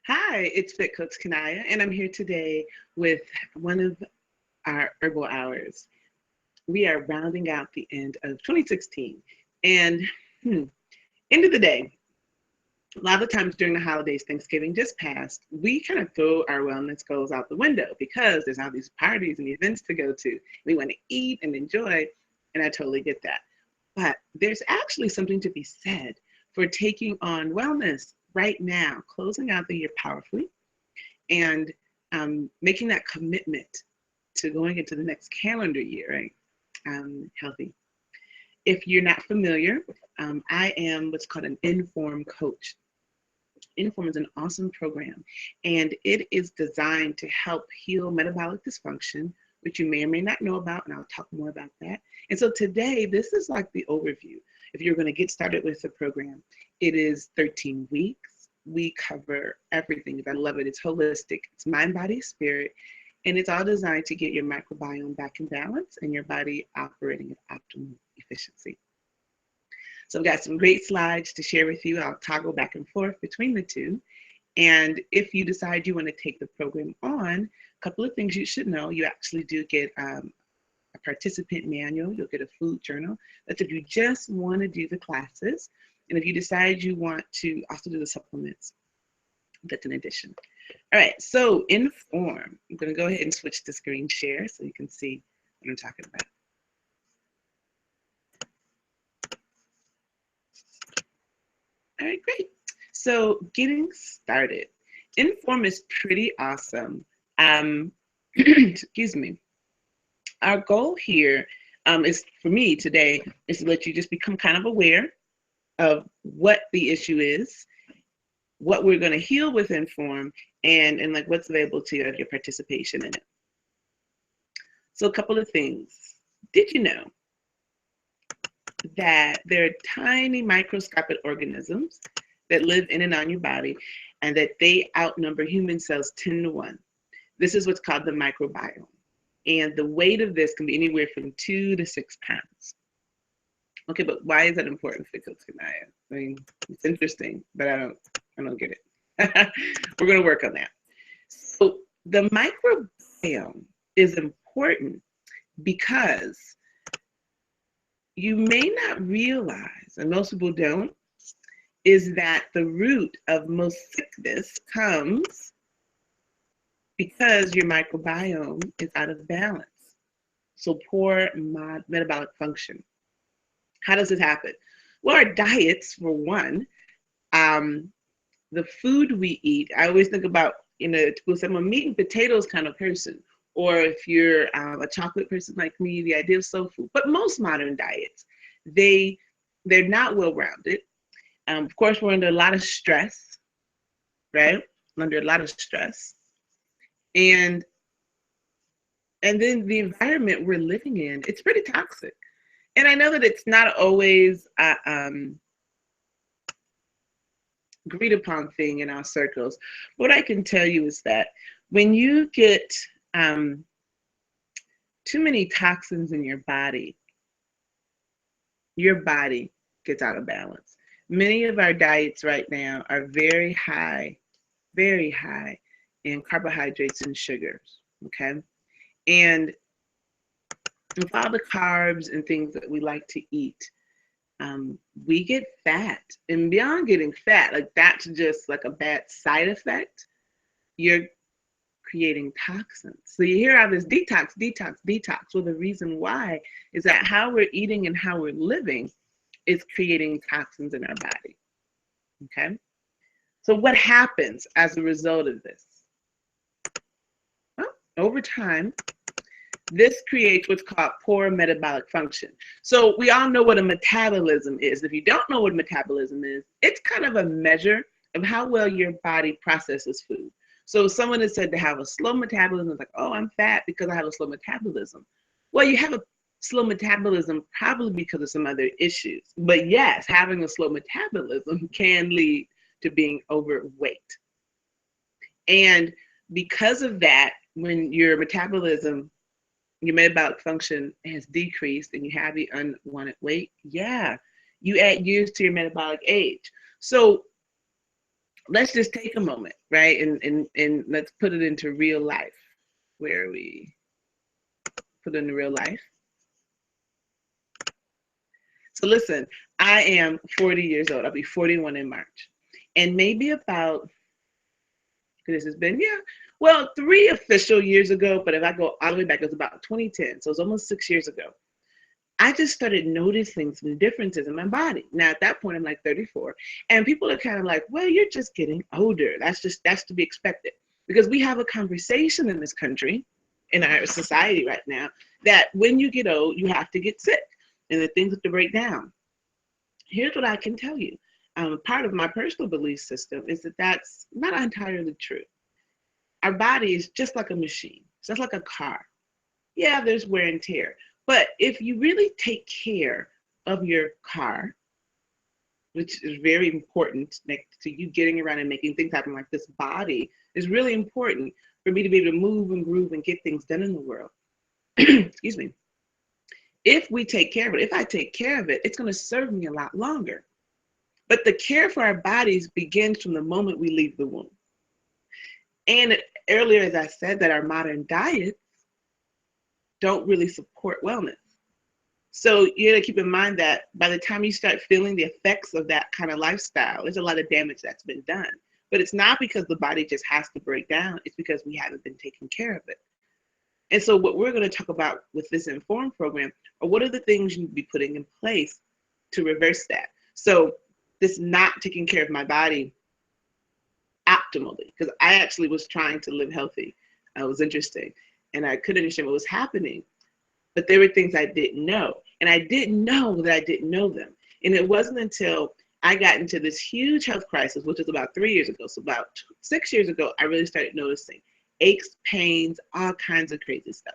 Hi, it's Fit Coach Kanaya, and I'm here today with one of our Herbal Hours. We are rounding out the end of 2016, and end of the day, a lot of times during the holidays, Thanksgiving just passed, we kind of throw our wellness goals out the window because there's all these parties and events to go to. We want to eat and enjoy, and I totally get that. But there's actually something to be said for taking on wellness right now, closing out the year powerfully, and making that commitment to going into the next calendar year, right? Healthy. If you're not familiar, I am what's called an IN.FORM coach. IN.FORM is an awesome program, and it is designed to help heal metabolic dysfunction, which you may or may not know about, and I'll talk more about that. And so today, this is like the overview. If you're going to get started with the program, it is 13 weeks. We cover everything. I love it. It's holistic. It's mind, body, spirit, and it's all designed to get your microbiome back in balance and your body operating at optimal efficiency. So I've got some great slides to share with you. I'll toggle back and forth between the two. And if you decide you want to take the program on, a couple of things you should know. You actually do get a participant manual. You'll get a food journal. That's if you just want to do the classes. And if you decide you want to also do the supplements, that's an addition. All right, so IN.FORM. I'm going to go ahead and switch to screen share so you can see what I'm talking about. All right, great. So getting started. IN.FORM is pretty awesome. Excuse me. Our goal here is, for me today, is to let you just become kind of aware of what the issue is, what we're going to heal with IN.FORM, and like what's available to you of your participation in it. So a couple of things. Did you know that there are tiny microscopic organisms that live in and on your body, and that they outnumber human cells 10 to 1. This is what's called the microbiome. And the weight of this can be anywhere from 2 to 6 pounds. Okay, but why is that important for Coach Kanaya? I mean, it's interesting, but I don't get it. We're going to work on that. So the microbiome is important because you may not realize, and most people don't, is that the root of most sickness comes because your microbiome is out of balance. So poor metabolic function. How does this happen? Well, our diets, for one, the food we eat. I always think about, people say I'm a meat and potatoes kind of person, or if you're a chocolate person like me, the idea of soul food. But most modern diets, they're not well-rounded. Of course, we're under a lot of stress, right? Under a lot of stress. And then the environment we're living in, it's pretty toxic. And I know that it's not always agreed upon thing in our circles. What I can tell you is that when you get too many toxins in your body gets out of balance. Many of our diets right now are very high in carbohydrates and sugars, okay? And with all the carbs and things that we like to eat, we get fat. And beyond getting fat, like that's just like a bad side effect, you're creating toxins. So you hear all this detox. Well, the reason why is that how we're eating and how we're living is creating toxins in our body, okay? So what happens as a result of this? Well, over time, this creates what's called poor metabolic function. So we all know what a metabolism is. If you don't know what metabolism is, it's kind of a measure of how well your body processes food. So someone is said to have a slow metabolism. It's like, oh, I'm fat because I have a slow metabolism. Well, you have a slow metabolism probably because of some other issues. But yes, having a slow metabolism can lead to being overweight. And because of that, when your metabolism, your metabolic function has decreased and you have the unwanted weight, yeah, you add years to your metabolic age. So let's just take a moment, right? And let's put it into real life. Where we put it into real life. So listen, I am 40 years old. I'll be 41 in March. And maybe about, this has been, yeah, well, 3 official years ago, but if I go all the way back, it was about 2010. So it's almost 6 years ago. I just started noticing some differences in my body. Now, at that point, I'm like 34. And people are kind of like, well, you're just getting older. That's to be expected. Because we have a conversation in this country, in our society right now, that when you get old, you have to get sick and the things have to break down. Here's what I can tell you. Part of my personal belief system is that that's not entirely true. Our body is just like a machine. It's just like a car. Yeah, there's wear and tear. But if you really take care of your car, which is very important next to you getting around and making things happen, like this body is really important for me to be able to move and groove and get things done in the world. Excuse me. If we take care of it, if I take care of it, it's going to serve me a lot longer. But the care for our bodies begins from the moment we leave the womb. And earlier, as I said, that our modern diets don't really support wellness. So you got to keep in mind that by the time you start feeling the effects of that kind of lifestyle, there's a lot of damage that's been done. But it's not because the body just has to break down. It's because we haven't been taking care of it. And so what we're going to talk about with this IN.FORM program are what are the things you need to be putting in place to reverse that. So this not taking care of my body optimally, because I actually was trying to live healthy. It was interesting. And I couldn't understand what was happening. But there were things I didn't know. And I didn't know that I didn't know them. And it wasn't until I got into this huge health crisis, which was about 3 years ago. So about 6 years ago, I really started noticing aches, pains, all kinds of crazy stuff.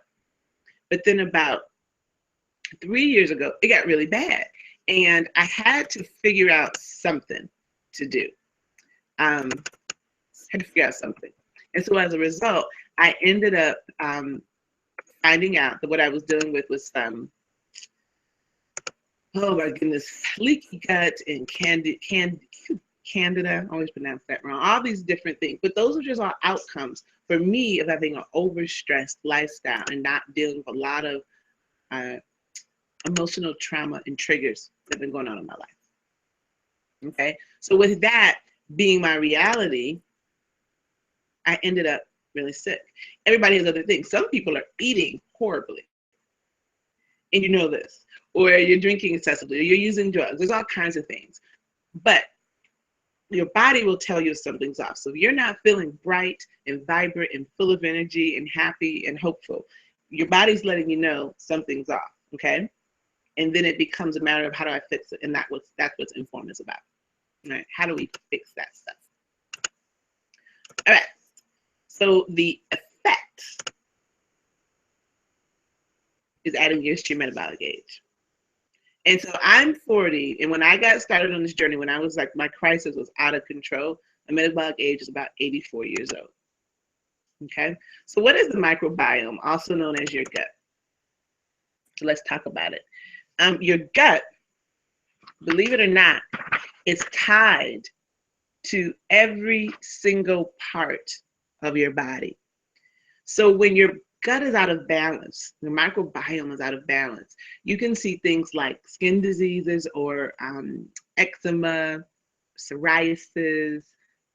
But then about 3 years ago, it got really bad. And I had to figure out something to do. And so as a result, I ended up finding out that what I was dealing with was oh my goodness, leaky gut and candida, I always pronounce that wrong, all these different things. But those are just all outcomes for me of having an overstressed lifestyle and not dealing with a lot of emotional trauma and triggers that have been going on in my life. Okay, so with that being my reality, I ended up really sick. Everybody has other things. Some people are eating horribly, and you know this, or you're drinking excessively, or you're using drugs. There's all kinds of things. But your body will tell you if something's off. So if you're not feeling bright and vibrant and full of energy and happy and hopeful, your body's letting you know something's off, okay? And then it becomes a matter of how do I fix it? And that's what IN.FORM is about, right? How do we fix that stuff? All right. So the effect is adding years to your metabolic age. And so I'm 40, and when I got started on this journey, when I was like, my crisis was out of control, my metabolic age is about 84 years old. Okay, so what is the microbiome, also known as your gut? So let's talk about it. Your gut, believe it or not, is tied to every single part of your body. So when your gut is out of balance, the microbiome is out of balance, you can see things like skin diseases or eczema, psoriasis,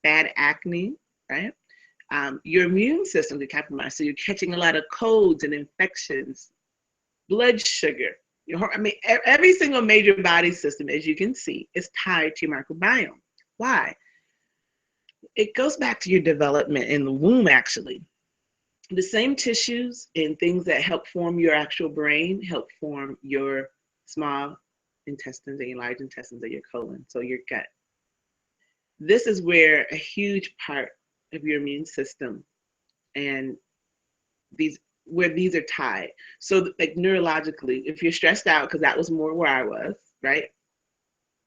bad acne, right? Your immune system is compromised, so you're catching a lot of colds and infections, blood sugar. Every single major body system, as you can see, is tied to your microbiome. Why? It goes back to your development in the womb, actually. The same tissues and things that help form your actual brain help form your small intestines and your large intestines and your colon, so your gut. This is where a huge part of your immune system and these are tied. So like neurologically, if you're stressed out, because that was more where I was, right?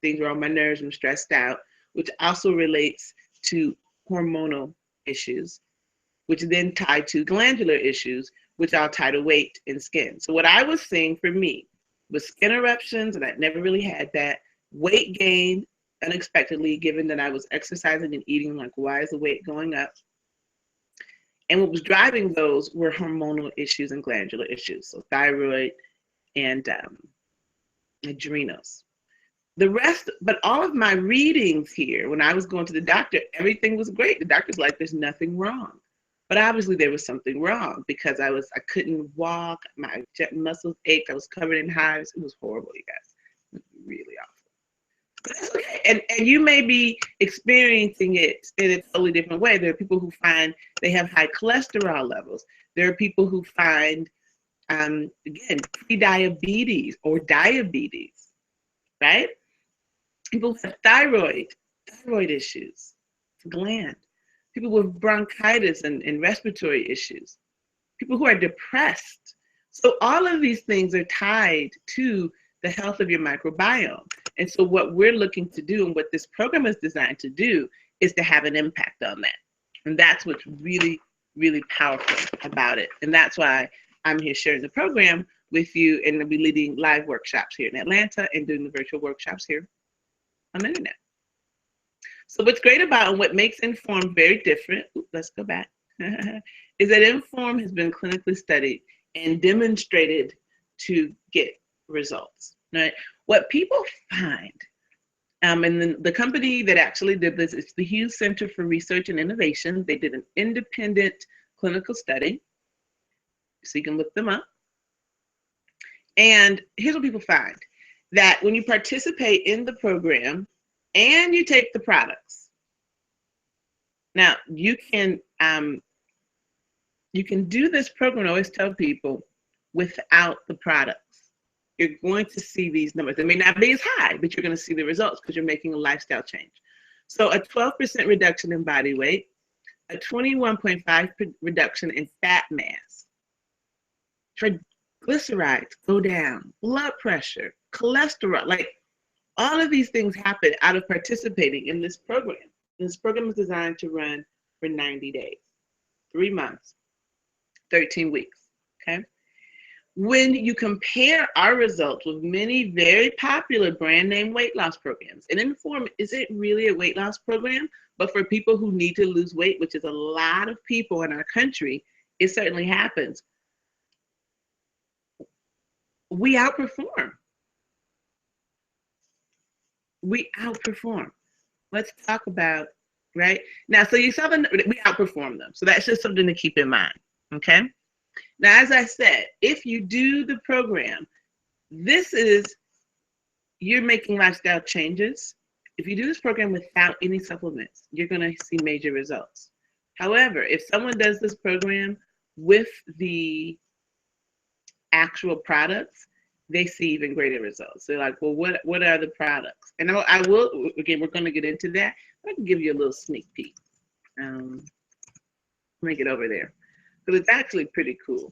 Things were on my nerves, I'm stressed out, which also relates to hormonal issues, which then tied to glandular issues, which all tie to weight and skin. So what I was seeing for me was skin eruptions, and I'd never really had that, weight gain, unexpectedly, given that I was exercising and eating. Like, why is the weight going up? And what was driving those were hormonal issues and glandular issues, so thyroid and adrenals. The rest, but all of my readings here, when I was going to the doctor, everything was great. The doctor's like, there's nothing wrong. But obviously there was something wrong because I couldn't walk, my muscles ached, I was covered in hives. It was horrible, you guys. It was really awful. But that's okay. And you may be experiencing it in a totally different way. There are people who find they have high cholesterol levels. There are people who find, again, pre-diabetes or diabetes, right? People with thyroid issues, gland. People with bronchitis and respiratory issues. People who are depressed. So all of these things are tied to the health of your microbiome. And so what we're looking to do and what this program is designed to do is to have an impact on that. And that's what's really, really powerful about it. And that's why I'm here sharing the program with you, and I'll be leading live workshops here in Atlanta and doing the virtual workshops here on the internet. So what's great about and what makes IN.FORM very different, let's go back, is that IN.FORM has been clinically studied and demonstrated to get results, right? What people find, and then the company that actually did this is the Hughes Center for Research and Innovation. They did an independent clinical study, so you can look them up. And here's what people find, that when you participate in the program and you take the products, now you can do this program. I always tell people, without the products, you're going to see these numbers. They may not be as high, but you're going to see the results because you're making a lifestyle change. So a 12% reduction in body weight, a 21.5% reduction in fat mass, triglycerides go down, blood pressure, cholesterol, like all of these things happen out of participating in this program. And this program is designed to run for 90 days, 3 months, 13 weeks, okay? When you compare our results with many very popular brand name weight loss programs, and IN.FORM isn't really a weight loss program, but for people who need to lose weight, which is a lot of people in our country, it certainly happens. We outperform. We outperform. Let's talk about, right? Now, so you saw we outperform them. So that's just something to keep in mind, okay? Now, as I said, if you do the program, you're making lifestyle changes. If you do this program without any supplements, you're going to see major results. However, if someone does this program with the actual products, they see even greater results. They're like, well, what are the products? And I will, again, we're going to get into that. I can give you a little sneak peek. Let me get over there. Because it's actually pretty cool.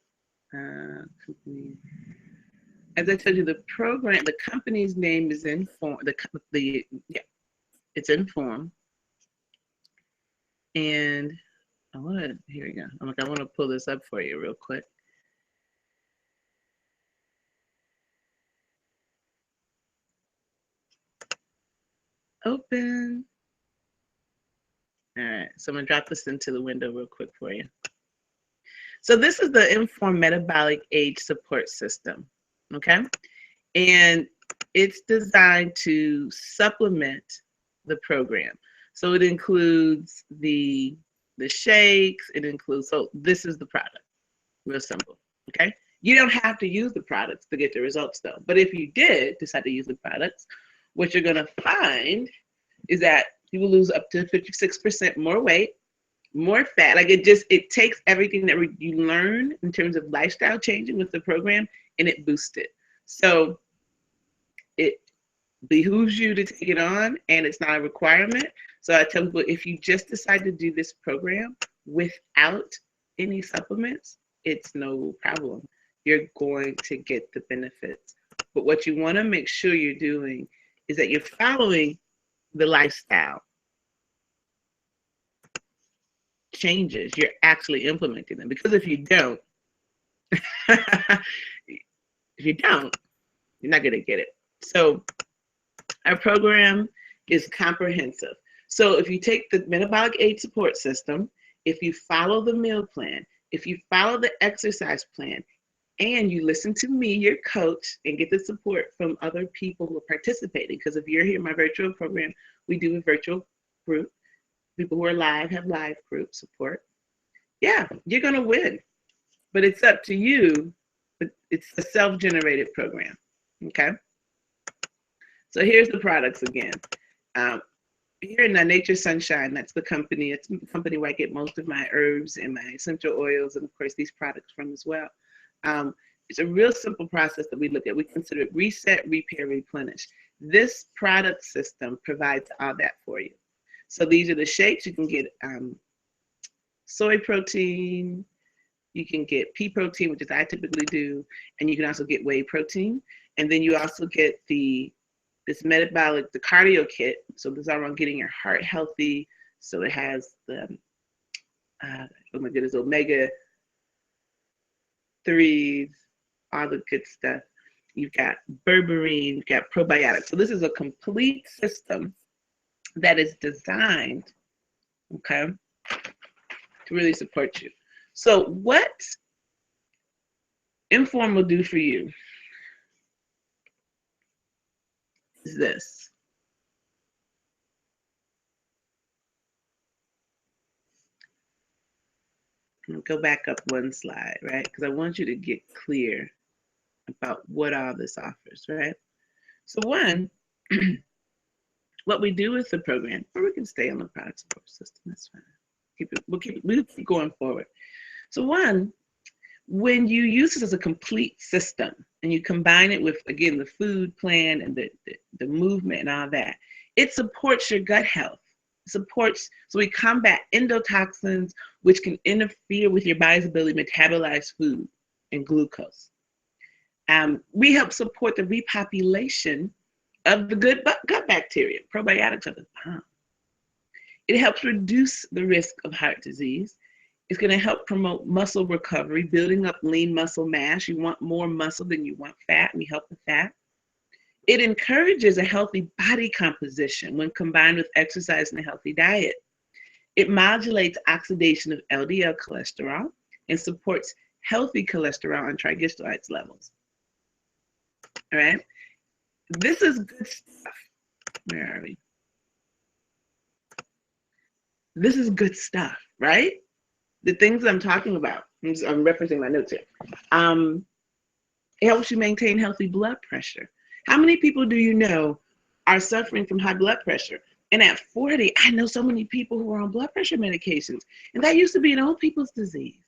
As I told you, the program, the company's name is IN.FORM. It's IN.FORM. And here we go. I want to pull this up for you real quick. Open. All right, so I'm gonna drop this into the window real quick for you. So this is the IN.FORM Metabolic Age Support System, okay? And it's designed to supplement the program. So it includes the shakes, so this is the product, real simple, okay? You don't have to use the products to get the results though. But if you did decide to use the products, what you're gonna find is that you will lose up to 56% more weight, more fat. Like it takes everything that you learn in terms of lifestyle changing with the program and it boosts it. So it behooves you to take it on, and it's not a requirement. So I tell people, if you just decide to do this program without any supplements, it's no problem. You're going to get the benefits. But what you want to make sure you're doing is that you're following the lifestyle changes. You're actually implementing them. Because if you don't, you're not going to get it. So our program is comprehensive. So if you take the metabolic aid support system, if you follow the meal plan, if you follow the exercise plan, and you listen to me, your coach, and get the support from other people who are participating, because if you're here in my virtual program, we do a virtual group. People who are live have live group support. Yeah, you're going to win. But it's up to you. It's a self-generated program. Okay? So here's the products again. Here in Nature Sunshine, that's the company. It's the company where I get most of my herbs and my essential oils, and of course these products from as well. It's a real simple process that we look at. We consider it reset, repair, replenish. This product system provides all that for you. So these are the shakes. You can get soy protein, you can get pea protein, which is I typically do, and you can also get whey protein. And then you also get this metabolic, the cardio kit. So this is all around getting your heart healthy. So it has the, oh my goodness, omega 3s, all the good stuff. You've got berberine, you've got probiotics. So this is a complete system that is designed, okay, to really support you. So what IN.FORM will do for you is this. I'm gonna go back up one slide, right? Because I want you to get clear about what all this offers, right? So one, what we do with the program, or we can stay on the product support system, that's fine. We'll keep going forward. So one, when you use this as a complete system and you combine it with, again, the food plan and the movement and all that, it supports your gut health. Supports, so we combat endotoxins, which can interfere with your body's ability to metabolize food and glucose. We help support the repopulation of the good gut bacteria. Probiotics are the bomb. It helps reduce the risk of heart disease. It's going to help promote muscle recovery, building up lean muscle mass. You want more muscle than you want fat. We help with that. It encourages a healthy body composition when combined with exercise and a healthy diet. It modulates oxidation of LDL cholesterol and supports healthy cholesterol and triglycerides levels. All right. This is good stuff. Where are we? This is good stuff, right? The things I'm talking about, I'm referencing my notes here. It helps you maintain healthy blood pressure. How many people do you know are suffering from high blood pressure? And at 40, I know so many people who are on blood pressure medications, and that used to be an old people's disease.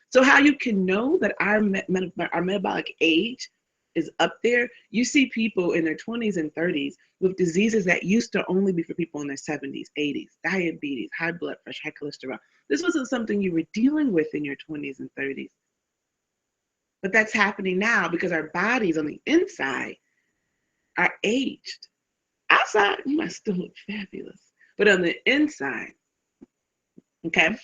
So how you can know that our metabolic age is up there, you see people in their 20s and 30s with diseases that used to only be for people in their 70s, 80s, diabetes, high blood pressure, high cholesterol. This wasn't something you were dealing with in your 20s and 30s. But that's happening now because our bodies on the inside are aged. Outside, you might still look fabulous, but on the inside, okay,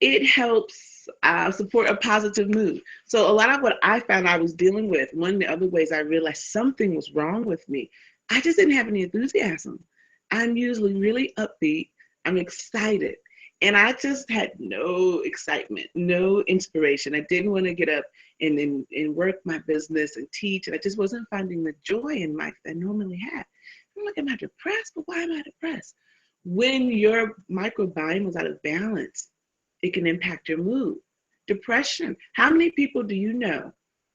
it helps support a positive mood. So a lot of what I found I was dealing with, one of the other ways I realized something was wrong with me, I just didn't have any enthusiasm. I'm usually really upbeat. I'm excited. And I just had no excitement, no inspiration. I didn't want to get up and work my business and teach. And I just wasn't finding the joy in life that I normally had. I'm like, am I depressed? But why am I depressed? When your microbiome is out of balance, it can impact your mood. Depression. How many people do you know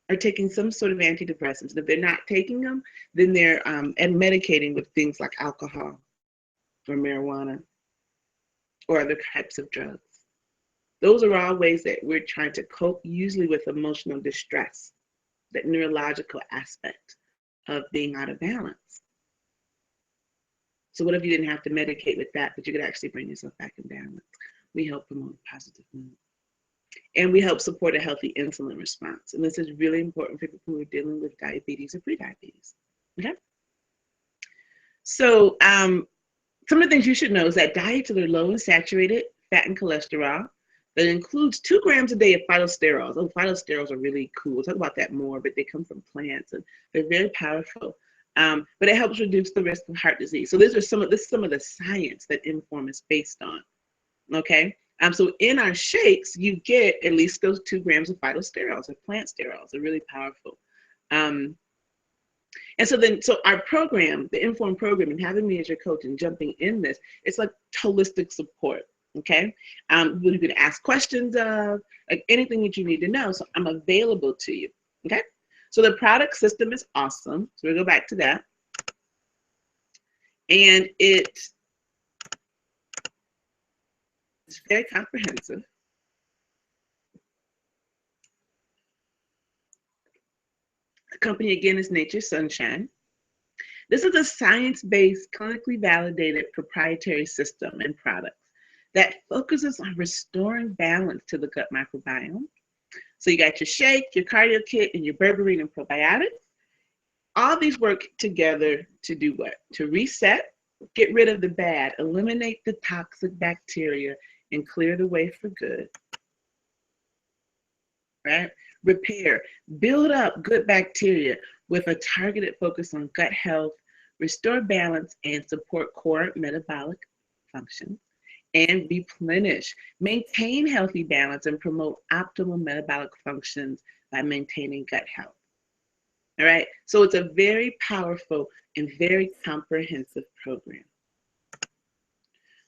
are taking some sort of antidepressants? And if they're not taking them, then they're and medicating with things like alcohol or marijuana or other types of drugs. Those are all ways that we're trying to cope, usually with emotional distress, that neurological aspect of being out of balance. So what if you didn't have to medicate with that, but you could actually bring yourself back in balance? We help promote positive mood. And we help support a healthy insulin response. And this is really important for people who are dealing with diabetes or prediabetes. Okay? So some of the things you should know is that diets that are low in saturated fat and cholesterol, that includes 2 grams a day of phytosterols. Oh, phytosterols are really cool. We'll talk about that more, but they come from plants and they're very powerful. but it helps reduce the risk of heart disease. So this is some of the science that IN.FORM is based on. Okay. So in our shakes, you get at least those 2 grams of phytosterols or plant sterols. They're really powerful. And so our program, the IN.FORM program, and having me as your coach and jumping in this, it's like holistic support. Okay. You can ask questions of, like, anything that you need to know. So I'm available to you. Okay. So the product system is awesome. So we'll go back to that. And it's very comprehensive. The company, again, is Nature's Sunshine. This is a science-based, clinically validated proprietary system and products that focuses on restoring balance to the gut microbiome. So you got your shake, your cardio kit, and your berberine and probiotics. All these work together to do what? To reset, get rid of the bad, eliminate the toxic bacteria, and clear the way for good. Right? Repair, build up good bacteria with a targeted focus on gut health, restore balance, and support core metabolic function. And replenish, maintain healthy balance, and promote optimal metabolic functions by maintaining gut health. All right, so it's a very powerful and very comprehensive program.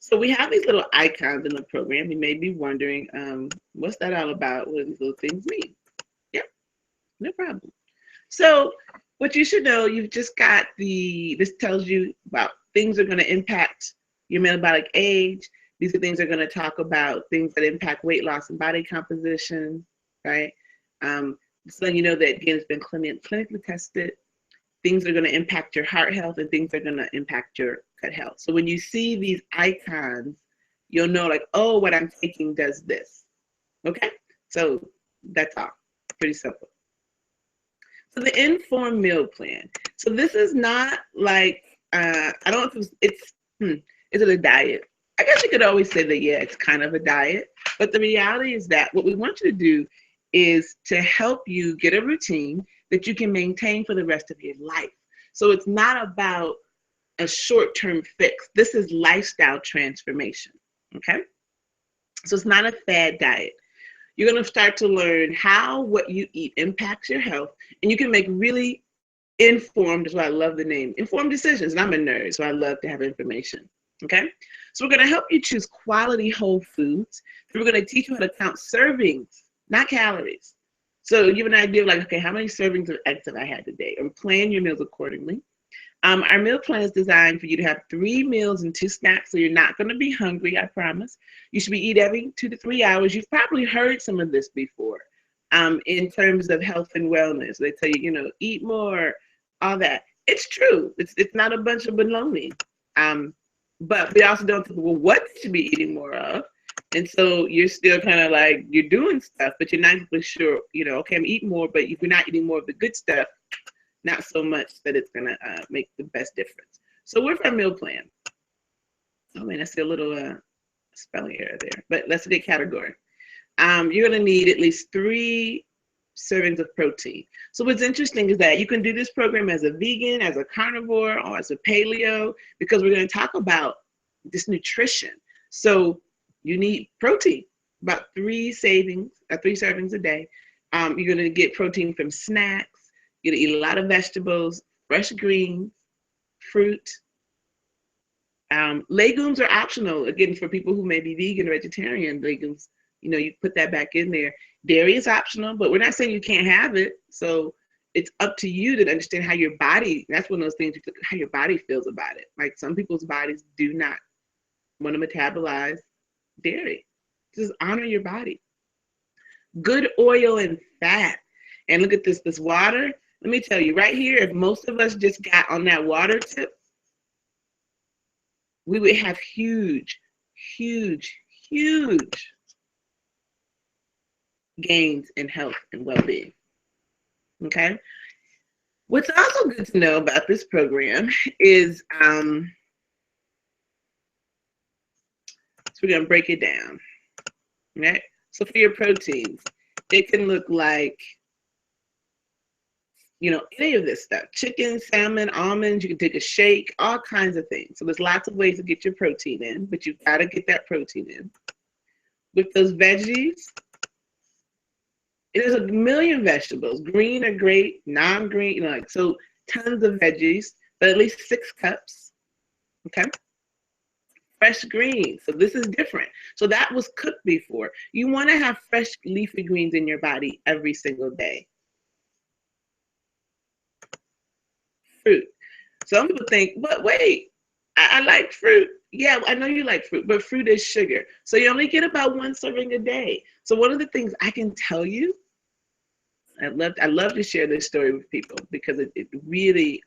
So we have these little icons in the program. You may be wondering, what's that all about? What do these little things mean? Yeah, no problem. So what you should know, you've just got this tells you about things that are going to impact your metabolic age. These are things that are going to talk about things that impact weight loss and body composition, right? So you know that, again, it's been clinically tested. Things are going to impact your heart health, and things are going to impact your gut health. So when you see these icons, you'll know, like, oh, what I'm taking does this. Okay? So that's all. Pretty simple. So the IN.FORM meal plan. So this is not like, I don't know if is it a diet? I guess you could always say that, yeah, it's kind of a diet. But the reality is that what we want you to do is to help you get a routine that you can maintain for the rest of your life. So it's not about a short-term fix. This is lifestyle transformation, okay? So it's not a fad diet. You're gonna start to learn how what you eat impacts your health, and you can make really informed, that's why I love the name, informed decisions. And I'm a nerd, so I love to have information, okay? So we're gonna help you choose quality whole foods. We're gonna teach you how to count servings, not calories. So you have an idea of, like, okay, how many servings of eggs have I had today? And plan your meals accordingly. Our meal plan is designed for you to have 3 meals and 2 snacks, so you're not going to be hungry, I promise. You should be eating every 2 to 3 hours. You've probably heard some of this before in terms of health and wellness. They tell you, you know, eat more, all that. It's true. It's not a bunch of baloney. But we also don't think, well, what should be eating more of? And so you're still kind of like, you're doing stuff, but you're not really sure, you know, okay, I'm eating more, but if you're not eating more of the good stuff, not so much that it's going to make the best difference. So where's our meal plan? Oh, man, I see a little spelling error there, but let's get category. You're going to need at least 3 servings of protein. So what's interesting is that you can do this program as a vegan, as a carnivore, or as a paleo, because we're going to talk about this nutrition. So you need protein, about 3 servings a day. You're going to get protein from snacks. You're going to eat a lot of vegetables, fresh greens, fruit. Legumes are optional. Again, for people who may be vegan or vegetarian, legumes, you know, you put that back in there. Dairy is optional, but we're not saying you can't have it. So it's up to you to understand how your body, that's one of those things, how your body feels about it. Like, some people's bodies do not want to metabolize dairy. Just honor your body. Good oil and fat. And look at this water. Let me tell you, right here, if most of us just got on that water tip, we would have huge, huge, huge gains in health and well-being. Okay? What's also good to know about this program is, so we're going to break it down. Right? So for your proteins, it can look like any of this stuff. Chicken, salmon, almonds, you can take a shake, all kinds of things. So there's lots of ways to get your protein in, but you've got to get that protein in. With those veggies, there's a million vegetables. Green are great, non-green, so tons of veggies, but at least 6 cups, okay? Fresh greens, so this is different. So that was cooked before. You want to have fresh leafy greens in your body every single day. Fruit. Some people think, but wait, I like fruit. Yeah, I know you like fruit, but fruit is sugar. So you only get about 1 serving a day. So one of the things I can tell you, I love to share this story with people because it really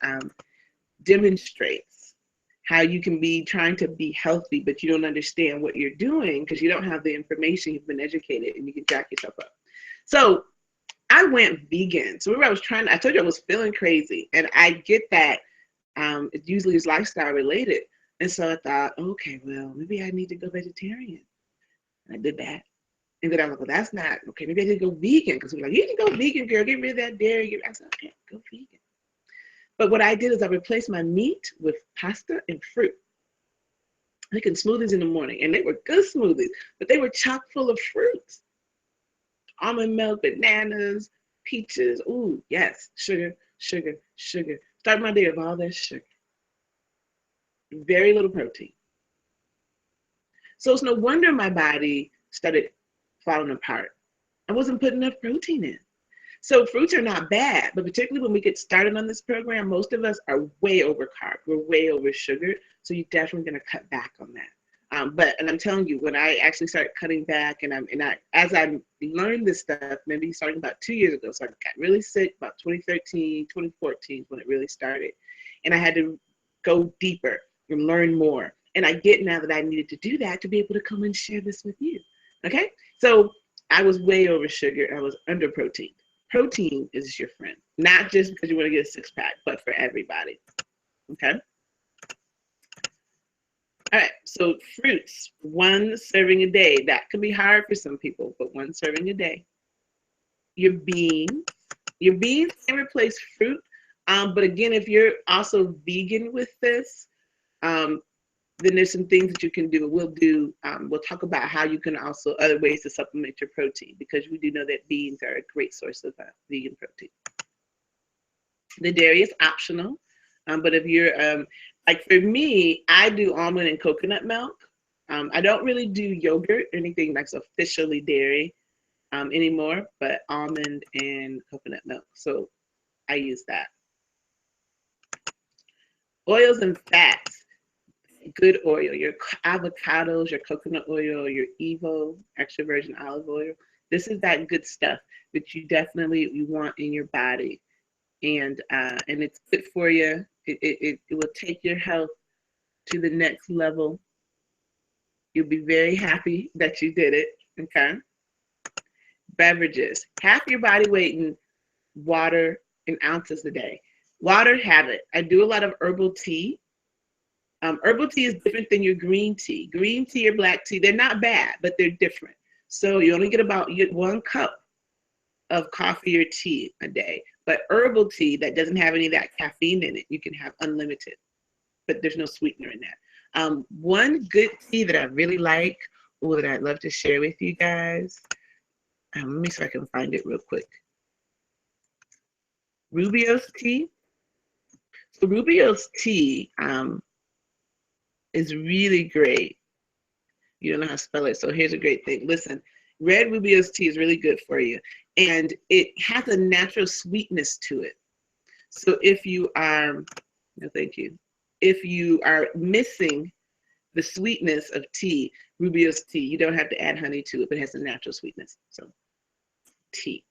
demonstrates how you can be trying to be healthy, but you don't understand what you're doing because you don't have the information. You've been educated and you can jack yourself up. So I went vegan. So I told you I was feeling crazy, and I get that it usually is lifestyle related. And so I thought, okay, well, maybe I need to go vegetarian. And I did that. And then I was like, well, that's not, okay, maybe I need to go vegan. Because we're like, you can go vegan, girl, get rid of that dairy. I said, okay, go vegan. But what I did is I replaced my meat with pasta and fruit. Making smoothies in the morning, and they were good smoothies, but they were chock full of fruits. Almond milk, bananas, peaches. Ooh, yes, sugar, sugar, sugar. Start my day with all that sugar. Very little protein. So it's no wonder my body started falling apart. I wasn't putting enough protein in. So fruits are not bad, but particularly when we get started on this program, most of us are way over carb. We're way over sugar. So you're definitely going to cut back on that. And I'm telling you, when I actually started cutting back, as I learned this stuff, maybe starting about 2 years ago, so I got really sick about 2013, 2014 when it really started, and I had to go deeper and learn more. And I get now that I needed to do that to be able to come and share this with you. Okay, so I was way over sugar. I was under protein. Protein is your friend, not just because you want to get a 6-pack, but for everybody. Okay. All right, so fruits, 1 serving a day. That can be hard for some people, but 1 serving a day. Your beans can replace fruit, but again, if you're also vegan with this, then there's some things that you can do. We'll talk about how you can also, other ways to supplement your protein, because we do know that beans are a great source of vegan protein. The dairy is optional, but if you're, like for me, I do almond and coconut milk. I don't really do yogurt or anything that's officially dairy anymore, but almond and coconut milk. So I use that. Oils and fats. Good oil, your avocados, your coconut oil, your Evo, extra virgin olive oil. This is that good stuff that you want in your body, and it's good for you. It will take your health to the next level. You'll be very happy that you did it. Okay. Beverages, half your body weight in water in ounces a day. Water, have it. I do a lot of herbal tea. Herbal tea is different than your green tea. Green tea or black tea, they're not bad, but they're different. So you only get about 1 cup of coffee or tea a day. But herbal tea that doesn't have any of that caffeine in it, you can have unlimited, but there's no sweetener in that. One good tea that I really like, or that I'd love to share with you guys. Let me see if I can find it real quick. Rubio's tea. So Rubio's tea is really great. You don't know how to spell it, so here's a great thing. Listen, red Rubio's tea is really good for you, and it has a natural sweetness to it. So if you are, no, thank you. If you are missing the sweetness of tea, Rubio's tea, you don't have to add honey to it, but it has a natural sweetness. So tea.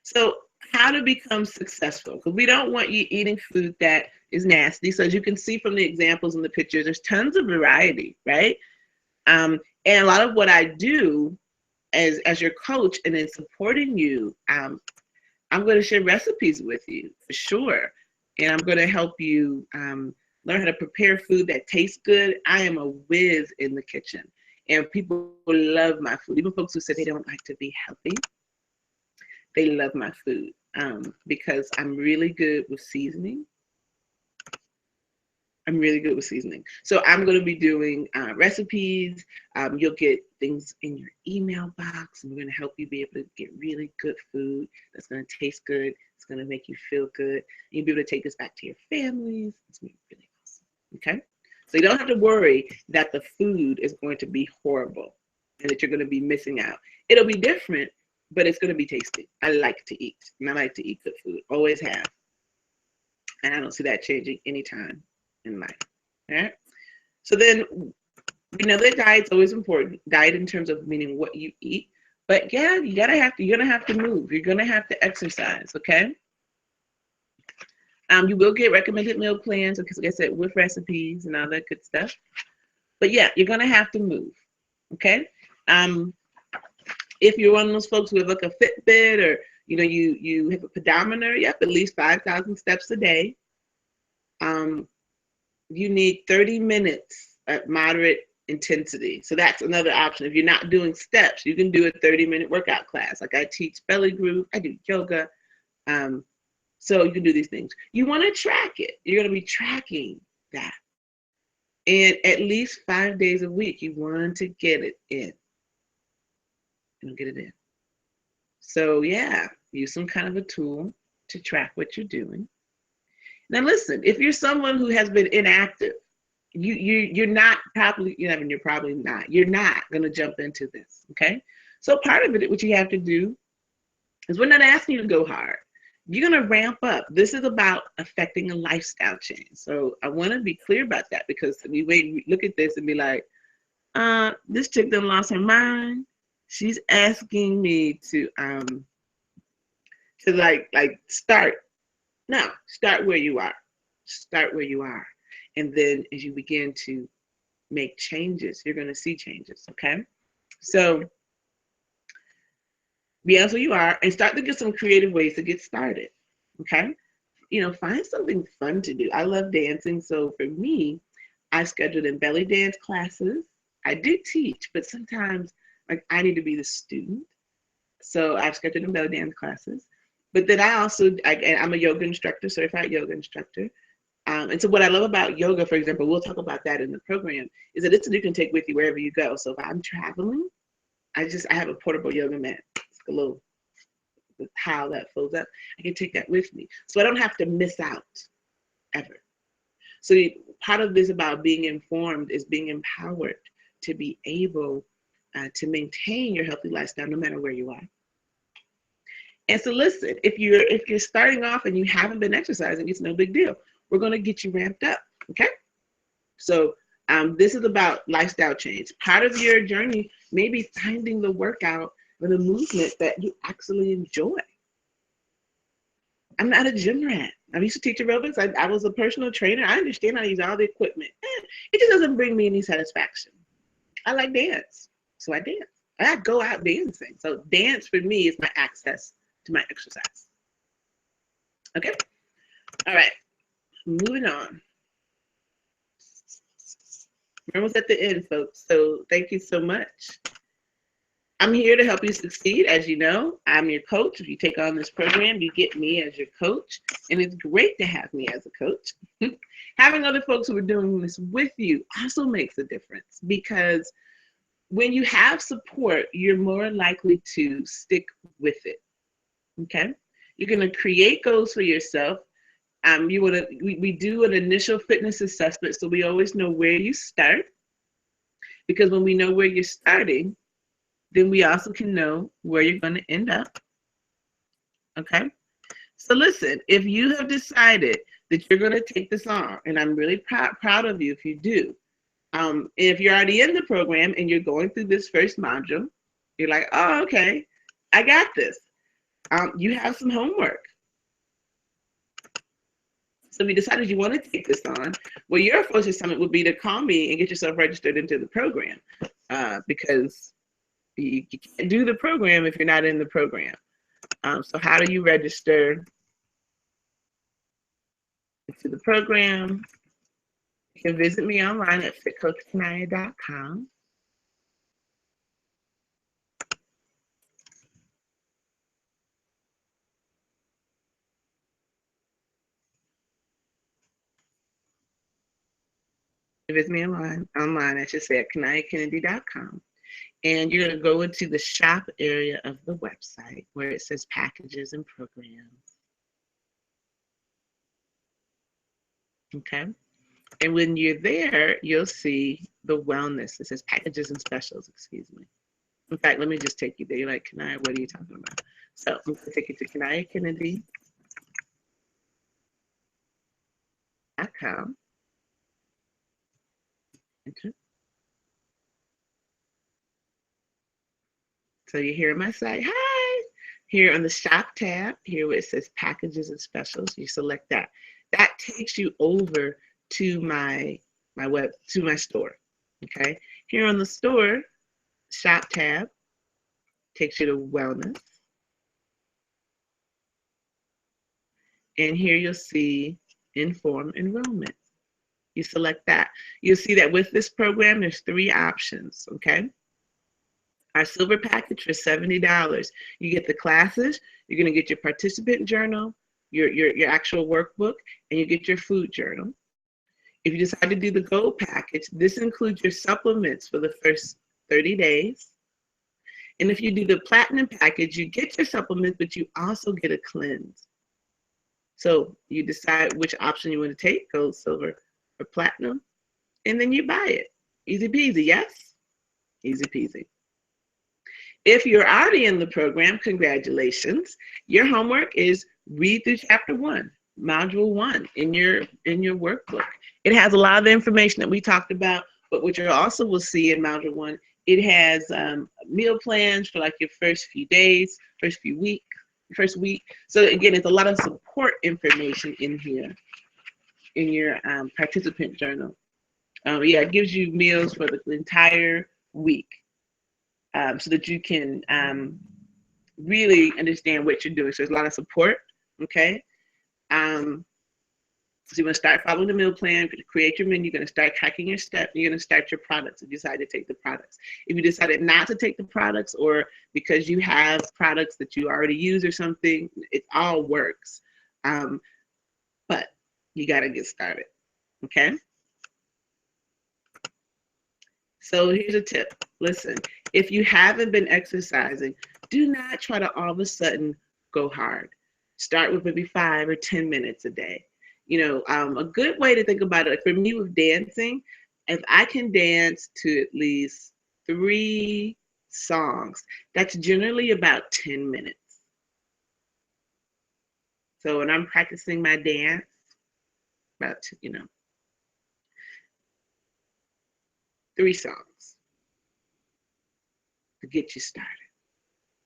So how to become successful? Because we don't want you eating food that is nasty. So as you can see from the examples in the pictures, there's tons of variety, right? And a lot of what I do as your coach and in supporting you, I'm going to share recipes with you for sure. And I'm going to help you learn how to prepare food that tastes good. I am a whiz in the kitchen, and people love my food. Even folks who said they don't like to be healthy, they love my food because I'm really good with seasoning. I'm really good with seasoning. So I'm going to be doing recipes. You'll get things in your email box, and we're going to help you be able to get really good food that's going to taste good. It's going to make you feel good. You'll be able to take this back to your families. It's going to be really awesome. Okay? So you don't have to worry that the food is going to be horrible and that you're going to be missing out. It'll be different, but it's going to be tasty. I like to eat, and I like to eat good food. Always have. And I don't see that changing anytime in life. All right. So then we know that diet's always important. Diet in terms of meaning what you eat. But yeah, you're gonna have to move. You're gonna have to exercise, okay? You will get recommended meal plans, because like I said, with recipes and all that good stuff. But yeah, you're gonna have to move. Okay. If you're one of those folks who have like a Fitbit, or you have a pedometer, you have at least 5,000 steps a day. You need 30 minutes at moderate intensity. So that's another option. If you're not doing steps, you can do a 30-minute workout class. Like I teach belly group, I do yoga. So you can do these things. You want to track it. You're going to be tracking that. And at least 5 days a week, you want to get it in. Get it in. So yeah, use some kind of a tool to track what you're doing. Now listen, if you're someone who has been inactive, you're not probably, you're probably not. You're not going to jump into this, okay? So part of it, what you have to do is, we're not asking you to go hard. You're going to ramp up. This is about affecting a lifestyle change. So I want to be clear about that, because we look at this and be like, this chick done lost her mind. She's asking me to like start. No, start where you are. Start where you are. And then as you begin to make changes, you're going to see changes, okay? So be honest where you are and start to get some creative ways to get started, okay? Find something fun to do. I love dancing. So for me, I scheduled in belly dance classes. I do teach, but sometimes like I need to be the student. So I've scheduled in belly dance classes. But then I'm a yoga instructor, certified yoga instructor. And so what I love about yoga, for example, we'll talk about that in the program, is that it's something you can take with you wherever you go. So if I'm traveling, I have a portable yoga mat. It's a little towel that folds up. I can take that with me. So I don't have to miss out ever. So part of this about being informed is being empowered to be able to maintain your healthy lifestyle no matter where you are. And so listen, if you're starting off and you haven't been exercising, it's no big deal. We're going to get you ramped up, okay? So this is about lifestyle change. Part of your journey may be finding the workout or the movement that you actually enjoy. I'm not a gym rat. I used to teach aerobics. I was a personal trainer. I understand how to use all the equipment. It just doesn't bring me any satisfaction. I like dance, so I dance. I go out dancing. So dance for me is my access to my exercise. Okay? All right. Moving on. We're almost at the end, folks. So thank you so much. I'm here to help you succeed. As you know, I'm your coach. If you take on this program, you get me as your coach. And it's great to have me as a coach. Having other folks who are doing this with you also makes a difference, because when you have support, you're more likely to stick with it. Okay? You're going to create goals for yourself. We do an initial fitness assessment, so we always know where you start, because when we know where you're starting, then we also can know where you're going to end up. Okay? So listen, if you have decided that you're going to take this on, and I'm really proud of you if you do, if you're already in the program and you're going through this first module, you're like, oh, okay, I got this. You have some homework. So if you decided you want to take this on, well, your first assignment would be to call me and get yourself registered into the program, because you can't do the program if you're not in the program. So how do you register into the program? You can visit me online at fitcoachkanaya.com. visit me online, I should say, at KaniaKennedy.com. And you're going to go into the shop area of the website where it says packages and programs. Okay. And when you're there, you'll see the wellness. It says packages and specials, excuse me. In fact, let me just take you there. You're like, Kania, what are you talking about? So I'm going to take you to KaniaKennedy.com. Enter. So you're here on my site. Hi. Here on the shop tab, here where it says packages and specials, you select that. That takes you over to my store. Okay. Here on the store shop tab takes you to wellness. And here you'll see IN.FORM enrollment. You select that. You'll see that with this program, there's 3 options, okay? Our silver package for $70. You get the classes, you're gonna get your participant journal, your actual workbook, and you get your food journal. If you decide to do the gold package, this includes your supplements for the first 30 days. And if you do the platinum package, you get your supplements, but you also get a cleanse. So you decide which option you want to take, gold, silver, or platinum, and then you buy it. Easy peasy, yes? Easy peasy. If you're already in the program, congratulations. Your homework is read through chapter 1, module 1 in your workbook. It has a lot of the information that we talked about, but what you also will see in module 1, it has meal plans for like your first few days, first week. So again, it's a lot of support information in here in your participant journal. Yeah, it gives you meals for the entire week so that you can really understand what you're doing. So there's a lot of support, okay? So you're gonna start following the meal plan, you're gonna create your menu, you're gonna start tracking your steps, you're gonna start your products if you decide to take the products. If you decided not to take the products or because you have products that you already use or something, it all works. But you gotta get started, okay? So here's a tip. Listen, if you haven't been exercising, do not try to all of a sudden go hard. Start with maybe 5 or 10 minutes a day. You know, a good way to think about it, for me with dancing, if I can dance to at least 3 songs, that's generally about 10 minutes. So when I'm practicing my dance, about, 3 songs to get you started,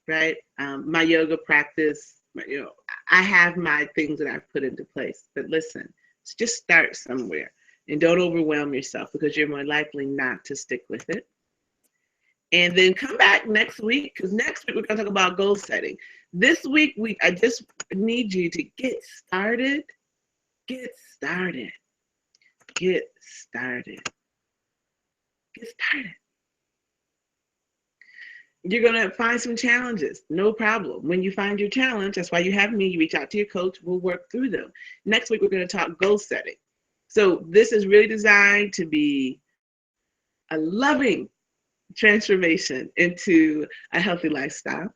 right? My yoga practice, I have my things that I've put into place, but listen, just start somewhere and don't overwhelm yourself because you're more likely not to stick with it. And then come back next week because next week we're going to talk about goal setting. This week, I just need you to get started. Get started. Get started. Get started. You're going to find some challenges, no problem. When you find your challenge, that's why you have me, you reach out to your coach, we'll work through them. Next week, we're going to talk goal setting. So this is really designed to be a loving transformation into a healthy lifestyle.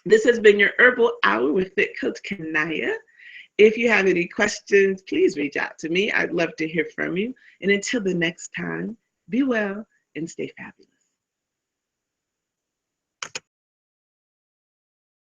This has been your Herbal Hour with Fit Coach Kania. If you have any questions, please reach out to me. I'd love to hear from you. And until the next time, be well and stay fabulous.